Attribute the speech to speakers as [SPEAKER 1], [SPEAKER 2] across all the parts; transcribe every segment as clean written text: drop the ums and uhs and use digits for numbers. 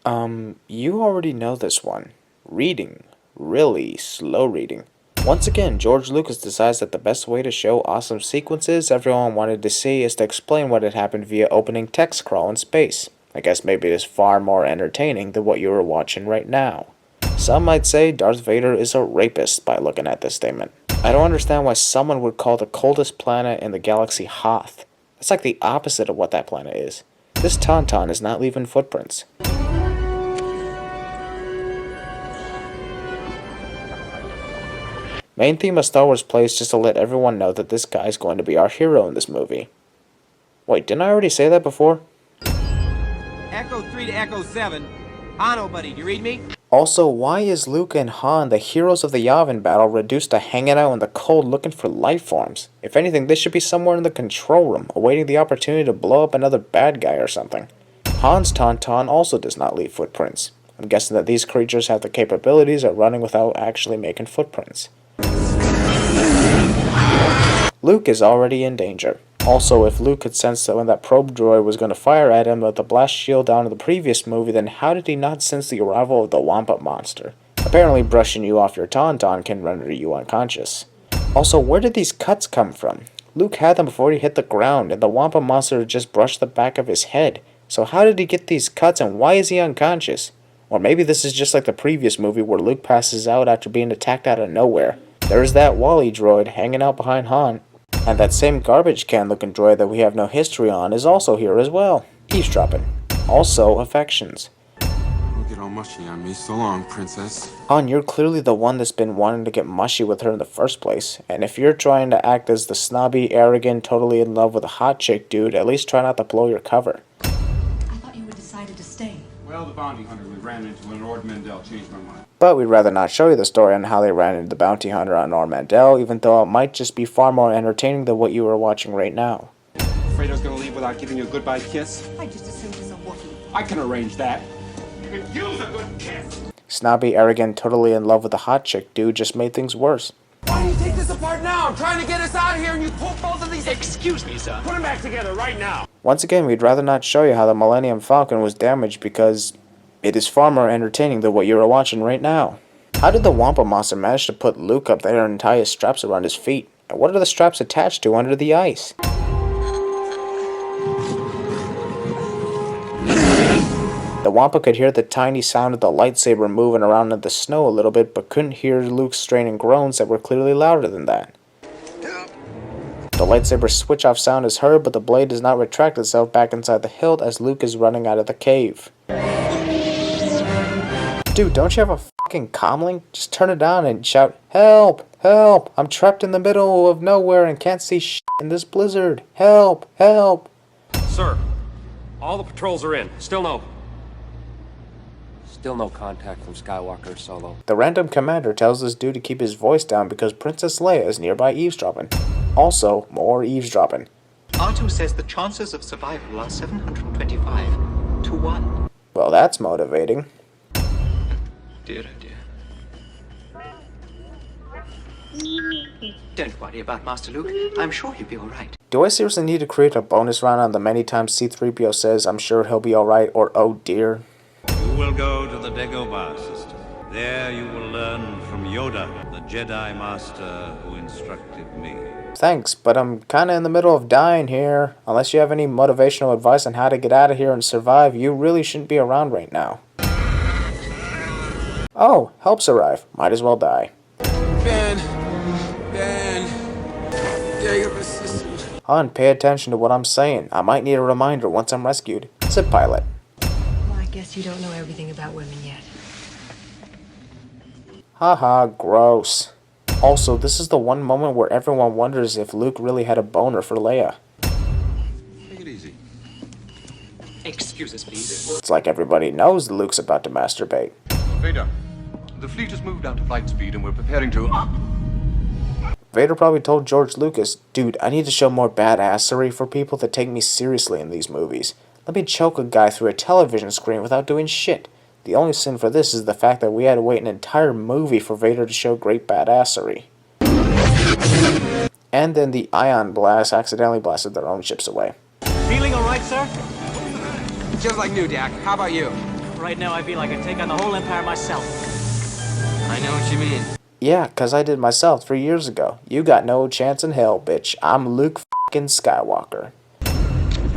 [SPEAKER 1] You already know this one. Reading. Really slow reading. Once again, George Lucas decides that the best way to show awesome sequences everyone wanted to see is to explain what had happened via opening text crawl in space. I guess maybe it is far more entertaining than what you are watching right now. Some might say Darth Vader is a rapist by looking at this statement. I don't understand why someone would call the coldest planet in the galaxy Hoth. That's like the opposite of what that planet is. This tauntaun is not leaving footprints. Main theme of Star Wars plays just to let everyone know that this guy is going to be our hero in this movie. Wait, didn't I already say that before?
[SPEAKER 2] Echo 3 to Echo 7. Hano, buddy, you read me?
[SPEAKER 1] Also, why is Luke and Han, the heroes of the Yavin battle, reduced to hanging out in the cold looking for life forms? If anything, they should be somewhere in the control room, awaiting the opportunity to blow up another bad guy or something. Han's tauntaun also does not leave footprints. I'm guessing that these creatures have the capabilities of running without actually making footprints. Luke is already in danger. Also, if Luke could sense that when that probe droid was going to fire at him with the blast shield down in the previous movie, then how did he not sense the arrival of the Wampa monster? Apparently brushing you off your tauntaun can render you unconscious. Also, where did these cuts come from? Luke had them before he hit the ground, and the Wampa monster just brushed the back of his head. So how did he get these cuts, and why is he unconscious? Or maybe this is just like the previous movie where Luke passes out after being attacked out of nowhere. There's that Wally droid hanging out behind Han. And that same garbage can looking droid that we have no history on is also here as well. Eavesdropping. Also, affections.
[SPEAKER 3] Don't get all mushy on me. So long, princess.
[SPEAKER 1] Han, you're clearly the one that's been wanting to get mushy with her in the first place. And if you're trying to act as the snobby, arrogant, totally in love with a hot chick dude, at least try not to blow your cover.
[SPEAKER 4] I thought you had decided to stay.
[SPEAKER 3] Well, the bounty hunter we ran into in Lord Mendel changed my mind.
[SPEAKER 1] But we'd rather not show you the story on how they ran into the bounty hunter on Normandel, even though it might just be far more entertaining than what you are watching right now.
[SPEAKER 3] Fredo's gonna leave without giving you a goodbye kiss?
[SPEAKER 4] I just assumed he's a Wookiee.
[SPEAKER 3] I can arrange that. You can use a good kiss!
[SPEAKER 1] Snobby, arrogant, totally in love with a hot chick dude just made things worse.
[SPEAKER 3] Why don't you take this apart now? I'm trying to get us out of here and you pull both of these...
[SPEAKER 2] Excuse me, sir.
[SPEAKER 3] Put them back together right now!
[SPEAKER 1] Once again, we'd rather not show you how the Millennium Falcon was damaged because it is far more entertaining than what you are watching right now. How did the Wampa monster manage to put Luke up there and tie his straps around his feet? And what are the straps attached to under the ice? The Wampa could hear the tiny sound of the lightsaber moving around in the snow a little bit, but couldn't hear Luke's straining groans that were clearly louder than that. The lightsaber switch-off sound is heard, but the blade does not retract itself back inside the hilt as Luke is running out of the cave. Dude, don't you have a fucking comlink? Just turn it on and shout, "Help! Help! I'm trapped in the middle of nowhere and can't see shit in this blizzard. Help! Help!"
[SPEAKER 5] Sir, all the patrols are in. Still no contact from Skywalker Solo.
[SPEAKER 1] The random commander tells this dude to keep his voice down because Princess Leia is nearby eavesdropping. Also, more eavesdropping.
[SPEAKER 6] R2 says the chances of survival are 725 to 1.
[SPEAKER 1] Well, that's motivating.
[SPEAKER 6] Dear, oh dear. Don't worry about Master Luke. I'm sure he'll be alright.
[SPEAKER 1] Do I seriously need to create a bonus round on the many times C-3PO says, "I'm sure he'll be alright," or "oh dear"?
[SPEAKER 7] You will go to the Dagobah system. There you will learn from Yoda, the Jedi Master who instructed me.
[SPEAKER 1] Thanks, but I'm kinda in the middle of dying here. Unless you have any motivational advice on how to get out of here and survive, you really shouldn't be around right now. Oh, help's arrive. Might as well die.
[SPEAKER 3] Ben, Dagobah system.
[SPEAKER 1] Han, pay attention to what I'm saying. I might need a reminder once I'm rescued. Sit, pilot.
[SPEAKER 4] Well, I guess you don't know everything about women yet.
[SPEAKER 1] Haha, gross. Also, this is the one moment where everyone wonders if Luke really had a boner for Leia.
[SPEAKER 3] Take it easy.
[SPEAKER 2] Excuse us, please.
[SPEAKER 1] It's like everybody knows Luke's about to masturbate.
[SPEAKER 8] Vader, the fleet has moved out to flight speed and we're preparing to...
[SPEAKER 1] Vader probably told George Lucas, "Dude, I need to show more badassery for people to take me seriously in these movies. Let me choke a guy through a television screen without doing shit." The only sin for this is the fact that we had to wait an entire movie for Vader to show great badassery. And then the ion blast accidentally blasted their own ships away.
[SPEAKER 2] Feeling alright, sir?
[SPEAKER 3] Just like new, Dak. How about you?
[SPEAKER 9] Right now, I feel like I could take on the whole Empire myself.
[SPEAKER 2] I know what you mean.
[SPEAKER 1] Yeah, 'cause I did myself 3 years ago. You got no chance in hell, bitch. I'm Luke f***ing Skywalker.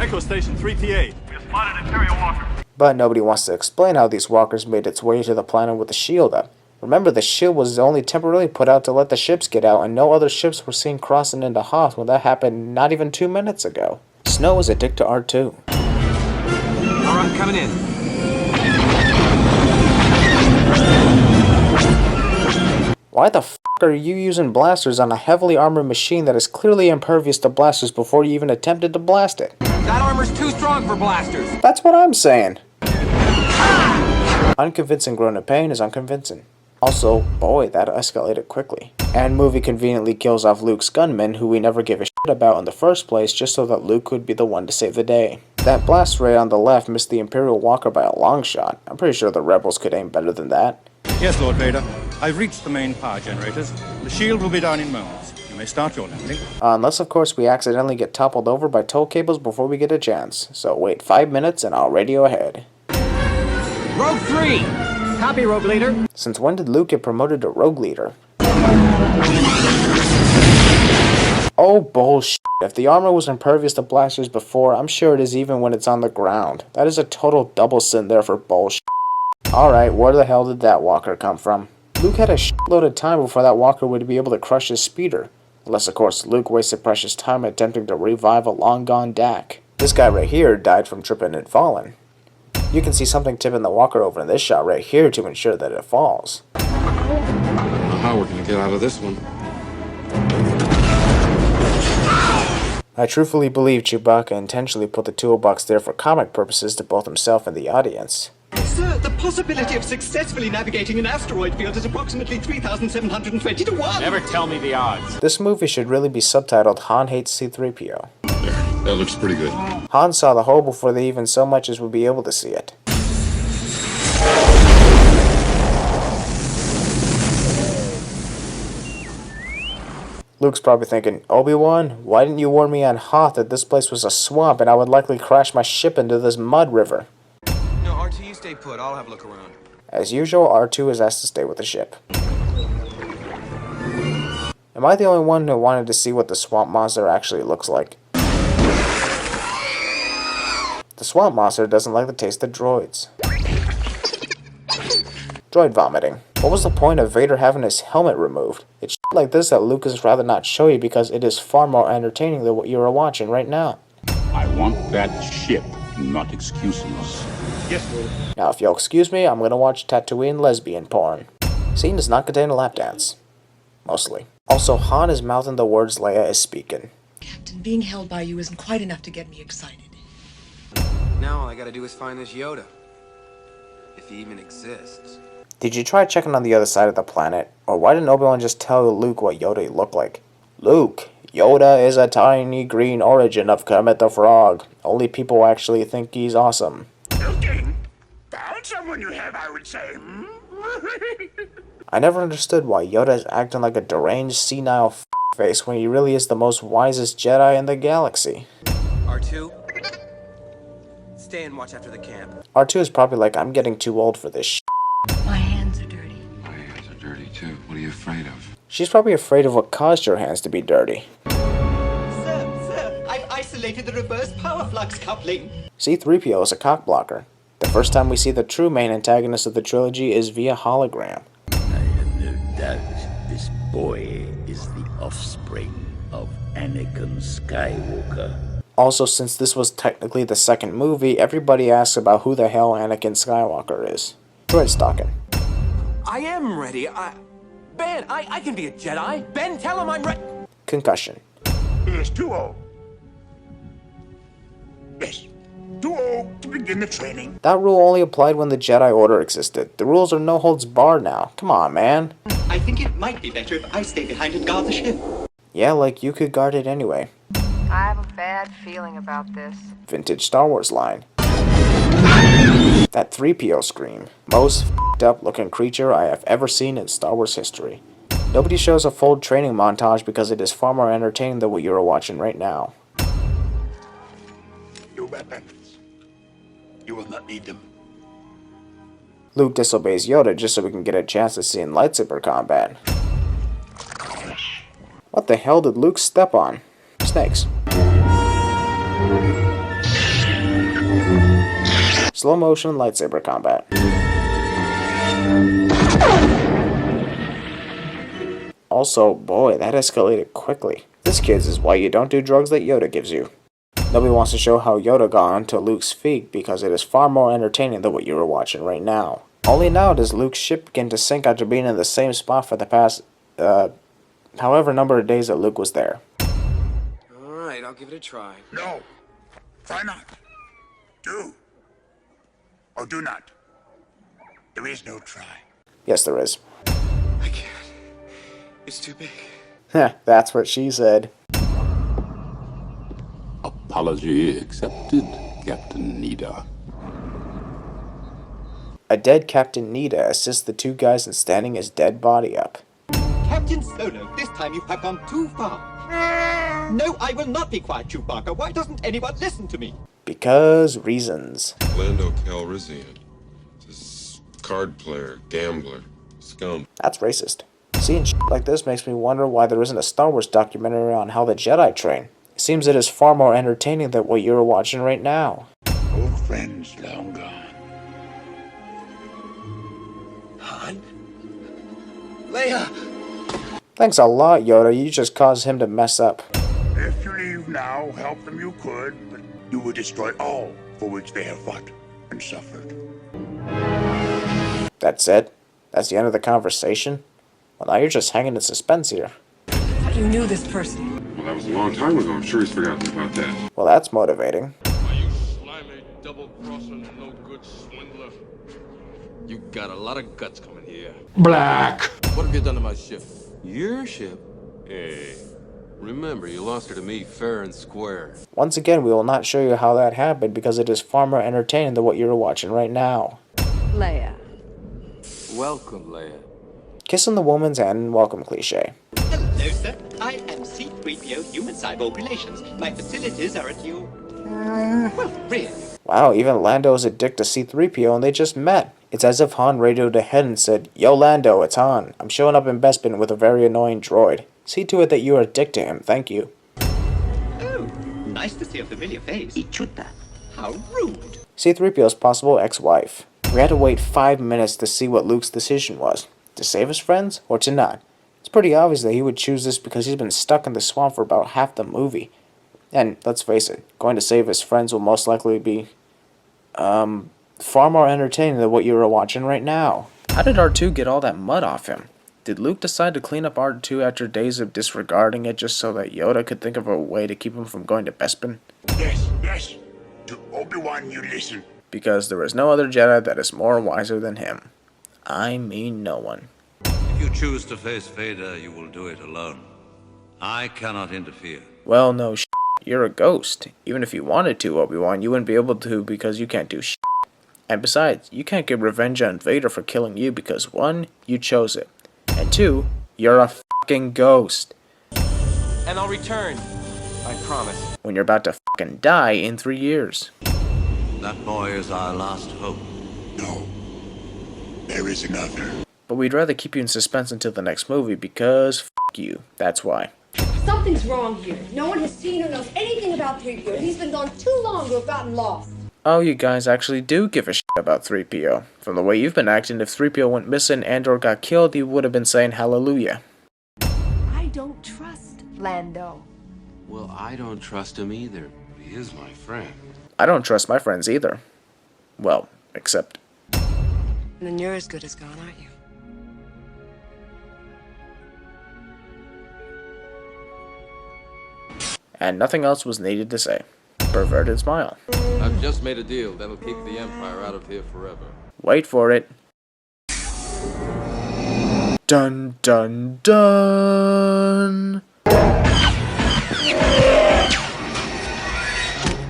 [SPEAKER 10] Echo Station 3PA. We have spotted Imperial Walker.
[SPEAKER 1] But nobody wants to explain how these walkers made its way to the planet with the shield up. Remember, the shield was only temporarily put out to let the ships get out, and no other ships were seen crossing into Hoth when that happened not even 2 minutes ago. Snow is a dick to R2.
[SPEAKER 2] Alright, coming in.
[SPEAKER 1] Why the f*** are you using blasters on a heavily armored machine that is clearly impervious to blasters before you even attempted to blast it?
[SPEAKER 2] That armor's too strong for blasters.
[SPEAKER 1] That's what I'm saying. Unconvincing grown in pain is unconvincing. Also, boy, that escalated quickly. And movie conveniently kills off Luke's gunman, who we never gave a shit about in the first place, just so that Luke would be the one to save the day. That blast ray on the left missed the Imperial Walker by a long shot. I'm pretty sure the rebels could aim better than that.
[SPEAKER 11] Yes, Lord Vader. I've reached the main power generators. The shield will be down in moments. You may start your landing.
[SPEAKER 1] Unless, of course, we accidentally get toppled over by tow cables before we get a chance. So wait 5 minutes and I'll radio ahead.
[SPEAKER 2] Rogue 3! Copy, Rogue Leader.
[SPEAKER 1] Since when did Luke get promoted to Rogue Leader? Oh, bullshit. If the armor was impervious to blasters before, I'm sure it is even when it's on the ground. That is a total double sin there for bullshit. Alright, where the hell did that walker come from? Luke had a shitload of time before that walker would be able to crush his speeder. Unless, of course, Luke wasted precious time attempting to revive a long-gone Dak. This guy right here died from tripping and falling. You can see something tipping the walker over in this shot right here to ensure that it falls.
[SPEAKER 8] I don't know how we're gonna get out of this one.
[SPEAKER 1] I truthfully believe Chewbacca intentionally put the toolbox there for comic purposes to both himself and the audience.
[SPEAKER 12] Sir, the possibility of successfully navigating an asteroid field is approximately 3,720 to 1.
[SPEAKER 5] Never tell me the odds.
[SPEAKER 1] This movie should really be subtitled Han Hates C-3PO.
[SPEAKER 8] There, that looks pretty good.
[SPEAKER 1] Han saw the hole before they even so much as would be able to see it. Luke's probably thinking, Obi-Wan, why didn't you warn me on Hoth that this place was a swamp and I would likely crash my ship into this mud river?
[SPEAKER 2] No, R2, you stay put. I'll have a look around.
[SPEAKER 1] As usual, R2 is asked to stay with the ship. Am I the only one who wanted to see what the swamp monster actually looks like? The swamp monster doesn't like the taste of droids. Droid vomiting. What was the point of Vader having his helmet removed? It's shit like this that Lucas rather not show you because it is far more entertaining than what you are watching right now.
[SPEAKER 13] I want that ship, not excuses.
[SPEAKER 11] Yes, Lord.
[SPEAKER 1] Now if you'll excuse me, I'm gonna watch Tatooine lesbian porn. Scene does not contain a lap dance. Mostly. Also, Han is mouthing the words Leia is speaking.
[SPEAKER 4] Captain, being held by you isn't quite enough to get me excited.
[SPEAKER 2] Now all I gotta do is find this Yoda. If he even exists.
[SPEAKER 1] Did you try checking on the other side of the planet? Or why didn't Obi-Wan just tell Luke what Yoda looked like? Luke, Yoda is a tiny green origin of Kermit the Frog. Only people actually think he's awesome.
[SPEAKER 13] Looking? Found someone you have, I would say.
[SPEAKER 1] I never understood why Yoda is acting like a deranged senile face when he really is the most wisest Jedi in the galaxy.
[SPEAKER 2] R2? Stay and watch after the camp.
[SPEAKER 1] R2 is probably like, I'm getting too old for this shit.
[SPEAKER 4] My hands are dirty.
[SPEAKER 8] My hands are dirty too. What are you afraid of?
[SPEAKER 1] She's probably afraid of what caused your hands to be dirty.
[SPEAKER 12] Sir, I've isolated the reverse power flux coupling.
[SPEAKER 1] C-3PO is a cockblocker. The first time we see the true main antagonist of the trilogy is via hologram.
[SPEAKER 14] I have no doubt this boy is the offspring of Anakin Skywalker.
[SPEAKER 1] Also, since this was technically the second movie, everybody asks about who the hell Anakin Skywalker is. Droid stalking.
[SPEAKER 2] I am ready. Ben, I can be a Jedi. Ben, tell him I'm ready.
[SPEAKER 1] Concussion.
[SPEAKER 13] He is too old. Yes, too old to begin the training.
[SPEAKER 1] That rule only applied when the Jedi Order existed. The rules are no holds barred now. Come on, man.
[SPEAKER 12] I think it might be better if I stay behind and guard the ship.
[SPEAKER 1] Yeah, like you could guard it anyway.
[SPEAKER 15] I have a bad feeling about this.
[SPEAKER 1] Vintage Star Wars line. That 3PO scream. Most f***ed up looking creature I have ever seen in Star Wars history. Nobody shows a full training montage because it is far more entertaining than what you are watching right now.
[SPEAKER 13] Your weapons. You will not need them.
[SPEAKER 1] Luke disobeys Yoda just so we can get a chance to see in lightsaber combat. What the hell did Luke step on? Snakes. Slow motion lightsaber combat. Also, boy, that escalated quickly. This, kids, is why you don't do drugs that Yoda gives you. Nobody wants to show how Yoda got onto Luke's feet because it is far more entertaining than what you are watching right now. Only now does Luke's ship begin to sink after being in the same spot for the past, however number of days that Luke was there.
[SPEAKER 2] Alright, I'll give it a try.
[SPEAKER 16] No. Try not. Do. Or do not. There is no try.
[SPEAKER 1] Yes, there is.
[SPEAKER 2] I can't. It's too big.
[SPEAKER 1] Heh, that's what she said.
[SPEAKER 13] Apology accepted, Captain Nida.
[SPEAKER 1] A dead Captain Nida assists the two guys in standing his dead body up.
[SPEAKER 12] Captain Solo, this time you have gone too far. No, I will not be quiet, Chewbacca. Why doesn't anyone listen to me?
[SPEAKER 1] Because reasons.
[SPEAKER 17] Lando Calrissian. This card player, gambler, scum.
[SPEAKER 1] That's racist. Seeing shit like this makes me wonder why there isn't a Star Wars documentary on how the Jedi train. It seems it is far more entertaining than what you're watching right now.
[SPEAKER 16] Old friends long gone.
[SPEAKER 3] Han? Leia!
[SPEAKER 1] Thanks a lot, Yoda. You just caused him to mess up.
[SPEAKER 16] If you leave now, help them you could, but you will destroy all for which they have fought and suffered.
[SPEAKER 1] That's it? That's the end of the conversation? Well, now you're just hanging in suspense here.
[SPEAKER 4] You knew this person.
[SPEAKER 17] Well, that was a long time ago. I'm sure he's forgotten about that.
[SPEAKER 1] Well, that's motivating.
[SPEAKER 18] Are you slimy, double-crossing, no-good swindler?
[SPEAKER 2] You got a lot of guts coming here.
[SPEAKER 3] Black!
[SPEAKER 2] What have you done to my ship? Your ship? Hey. Remember, you lost her to me fair and square.
[SPEAKER 1] Once again, we will not show you how that happened because it is far more entertaining than what you're watching right now.
[SPEAKER 15] Leia.
[SPEAKER 2] Welcome, Leia.
[SPEAKER 1] Kissing the woman's hand and welcome cliche.
[SPEAKER 12] Hello, sir. I am C-3PO Human Cyborg Relations. My facilities are at your... well, really.
[SPEAKER 1] Wow, even Lando is a dick to C-3PO and they just met. It's as if Han radioed ahead and said, "Yo Lando, it's Han. I'm showing up in Bespin with a very annoying droid. See to it that you are a dick to him, thank you."
[SPEAKER 12] Oh, nice to see a familiar face. Ichuta. How rude.
[SPEAKER 1] C-3PO's possible ex-wife. We had to wait 5 minutes to see what Luke's decision was. To save his friends, or to not? It's pretty obvious that he would choose this because he's been stuck in the swamp for about half the movie. And, let's face it, going to save his friends will most likely be, far more entertaining than what you are watching right now. How did R2 get all that mud off him? Did Luke decide to clean up R2 after days of disregarding it just so that Yoda could think of a way to keep him from going to Bespin?
[SPEAKER 16] Yes, yes. To Obi-Wan you listen.
[SPEAKER 1] Because there is no other Jedi that is more wiser than him. I mean no one.
[SPEAKER 7] If you choose to face Vader, you will do it alone. I cannot interfere.
[SPEAKER 1] Well, no shit. You're a ghost. Even if you wanted to, Obi-Wan, you wouldn't be able to because you can't do shit. And besides, you can't get revenge on Vader for killing you because 1, you chose it. And 2, you're a fucking ghost.
[SPEAKER 5] And I'll return. I promise.
[SPEAKER 1] When you're about to fucking die in 3 years.
[SPEAKER 7] That boy is our last hope.
[SPEAKER 16] No. There is another.
[SPEAKER 1] But we'd rather keep you in suspense until the next movie because fuck you. That's why.
[SPEAKER 19] Something's wrong here. No one has seen or knows anything about 3PO. He's been gone too long to have gotten lost.
[SPEAKER 1] Oh, you guys actually do give a shit about 3PO. From the way you've been acting, if 3PO went missing and or got killed, you would have been saying hallelujah.
[SPEAKER 15] I don't trust Lando.
[SPEAKER 2] Well, I don't trust him either. He is my friend.
[SPEAKER 1] I don't trust my friends either. Well, except...
[SPEAKER 4] And then you're as good as gone, aren't you?
[SPEAKER 1] And nothing else was needed to say. Perverted smile.
[SPEAKER 2] I've just made a deal that'll keep the Empire out of here forever.
[SPEAKER 1] Wait for it. Dun dun dun!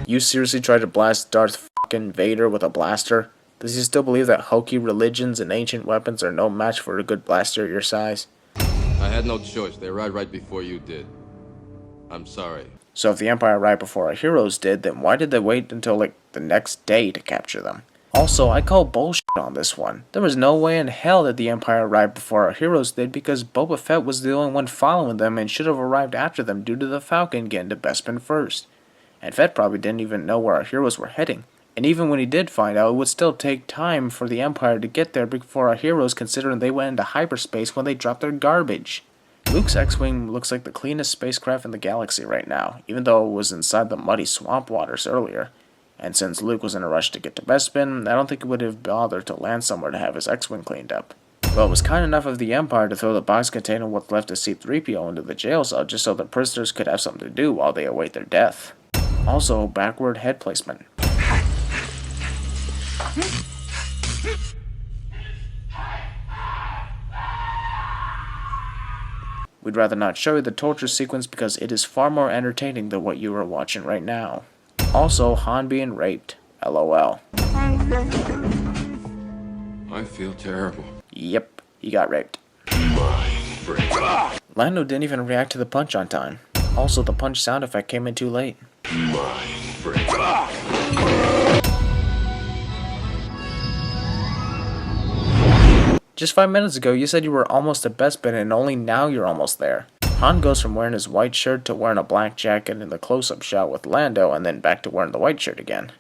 [SPEAKER 1] You seriously tried to blast Darth fucking Vader with a blaster? Does he still believe that hokey religions and ancient weapons are no match for a good blaster your size?
[SPEAKER 2] I had no choice. They arrived right before you did. I'm sorry.
[SPEAKER 1] So if the Empire arrived before our heroes did, then why did they wait until, like, the next day to capture them? Also, I call bullshit on this one. There was no way in hell that the Empire arrived before our heroes did, because Boba Fett was the only one following them and should have arrived after them due to the Falcon getting to Bespin first. And Fett probably didn't even know where our heroes were heading. And even when he did find out, it would still take time for the Empire to get there before our heroes, considering they went into hyperspace when they dropped their garbage. Luke's X-Wing looks like the cleanest spacecraft in the galaxy right now, even though it was inside the muddy swamp waters earlier. And since Luke was in a rush to get to Bespin, I don't think he would have bothered to land somewhere to have his X-Wing cleaned up. Well, it was kind enough of the Empire to throw the box containing what's left of C-3PO into the jail cell just so the prisoners could have something to do while they await their death. Also, backward head placement. We'd rather not show you the torture sequence because it is far more entertaining than what you are watching right now. Also, Han being raped. LOL.
[SPEAKER 2] I feel terrible.
[SPEAKER 1] Yep, he got raped. Lando didn't even react to the punch on time. Also, the punch sound effect came in too late. Just 5 minutes ago, you said you were almost at Bespin, and only now you're almost there. Han goes from wearing his white shirt to wearing a black jacket in the close-up shot with Lando, and then back to wearing the white shirt again.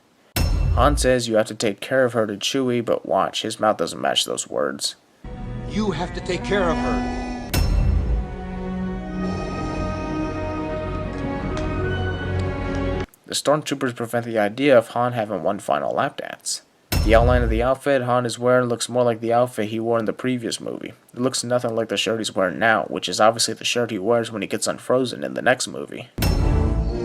[SPEAKER 1] Han says you have to take care of her to Chewie, but watch, his mouth doesn't match those words.
[SPEAKER 3] You have to take care of her.
[SPEAKER 1] The stormtroopers prevent the idea of Han having one final lap dance. The outline of the outfit Han is wearing looks more like the outfit he wore in the previous movie. It looks nothing like the shirt he's wearing now, which is obviously the shirt he wears when he gets unfrozen in the next movie.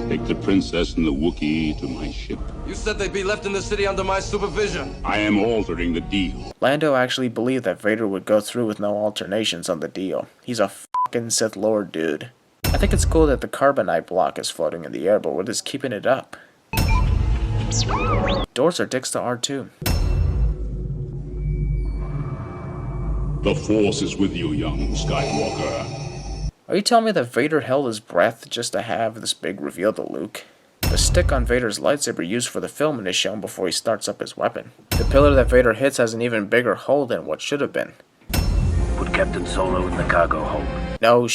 [SPEAKER 13] Take the princess and the Wookiee to my ship.
[SPEAKER 3] You said they'd be left in the city under my supervision.
[SPEAKER 13] I am altering the deal.
[SPEAKER 1] Lando actually believed that Vader would go through with no alternations on the deal. He's a fucking Sith Lord, dude. I think it's cool that the carbonite block is floating in the air, but we're just keeping it up. Doors are dicks to R2.
[SPEAKER 13] The Force is with you, young Skywalker.
[SPEAKER 1] Are you telling me that Vader held his breath just to have this big reveal to Luke? The stick on Vader's lightsaber used for the filming is shown before he starts up his weapon. The pillar that Vader hits has an even bigger hole than what should have been.
[SPEAKER 14] Put Captain Solo in the cargo hold.
[SPEAKER 1] No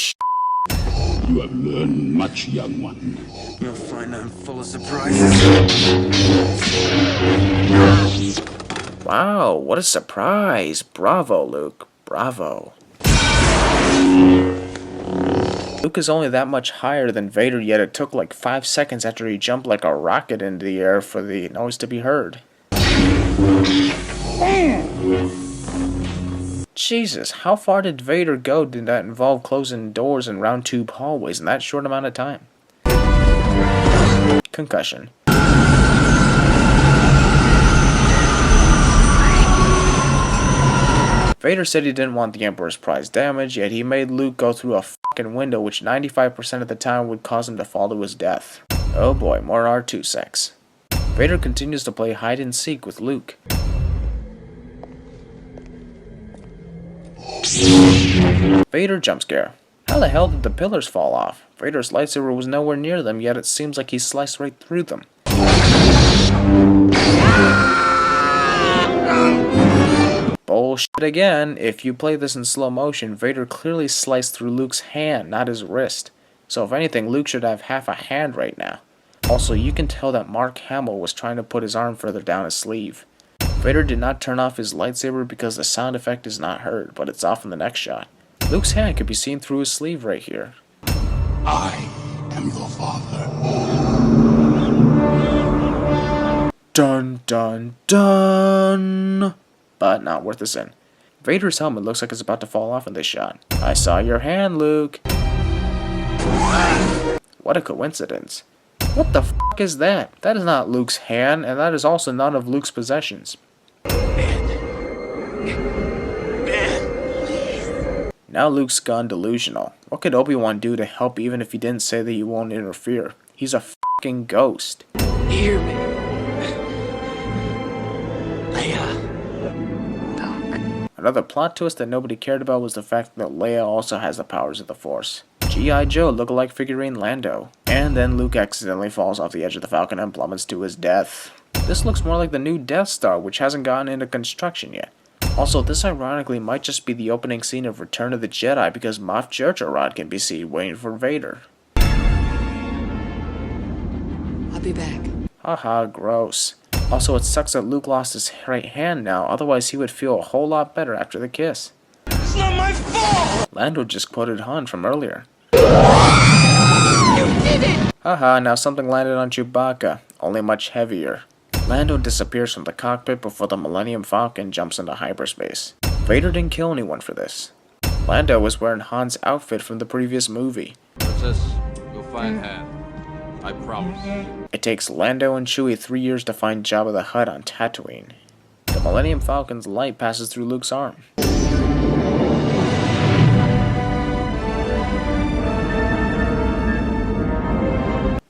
[SPEAKER 13] You have learned much, young one.
[SPEAKER 3] You'll find I'm full of surprises.
[SPEAKER 1] Wow, what a surprise. Bravo, Luke. Bravo. Luke is only that much higher than Vader, yet it took like 5 seconds after he jumped like a rocket into the air for the noise to be heard. Jesus, how far did Vader go? Did that involve closing doors and round tube hallways in that short amount of time? Concussion. Vader said he didn't want the Emperor's prize damaged, yet he made Luke go through a fucking window which 95% of the time would cause him to fall to his death. Oh boy, more R2 sex. Vader continues to play hide and seek with Luke. Vader jump scare. How the hell did the pillars fall off? Vader's lightsaber was nowhere near them, yet it seems like he sliced right through them. Bullshit again. If you play this in slow motion, Vader clearly sliced through Luke's hand, not his wrist. So if anything, Luke should have half a hand right now. Also, you can tell that Mark Hamill was trying to put his arm further down his sleeve. Vader did not turn off his lightsaber because the sound effect is not heard, but it's off in the next shot. Luke's hand could be seen through his sleeve right here.
[SPEAKER 13] I am your father.
[SPEAKER 1] Dun dun dun! But not worth a sin. Vader's helmet looks like it's about to fall off in this shot. I saw your hand, Luke. What a coincidence. What the fuck is that? That is not Luke's hand, and that is also none of Luke's possessions. Now Luke's gone delusional. What could Obi-Wan do to help even if he didn't say that he won't interfere? He's a fucking ghost.
[SPEAKER 3] Hear me.
[SPEAKER 1] Another plot twist that nobody cared about was the fact that Leia also has the powers of the Force. G.I. Joe look-alike figurine Lando. And then Luke accidentally falls off the edge of the Falcon and plummets to his death. This looks more like the new Death Star, which hasn't gotten into construction yet. Also, this ironically might just be the opening scene of Return of the Jedi because Moff Jerjerrod can be seen waiting for Vader.
[SPEAKER 4] I'll be back.
[SPEAKER 1] Haha, gross. Also, it sucks that Luke lost his right hand now, otherwise he would feel a whole lot better after the kiss.
[SPEAKER 3] It's not my fault!
[SPEAKER 1] Lando just quoted Han from earlier.
[SPEAKER 3] You did it!
[SPEAKER 1] Haha, now something landed on Chewbacca, only much heavier. Lando disappears from the cockpit before the Millennium Falcon jumps into hyperspace. Vader didn't kill anyone for this. Lando was wearing Han's outfit from the previous movie.
[SPEAKER 2] Princess, you'll find Han. I promise.
[SPEAKER 1] It takes Lando and Chewie 3 years to find Jabba the Hutt on Tatooine. The Millennium Falcon's light passes through Luke's arm.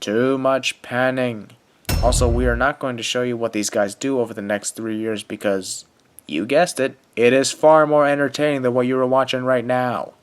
[SPEAKER 1] Too much panning. Also, we are not going to show you what these guys do over the next 3 years because, you guessed it, it is far more entertaining than what you are watching right now.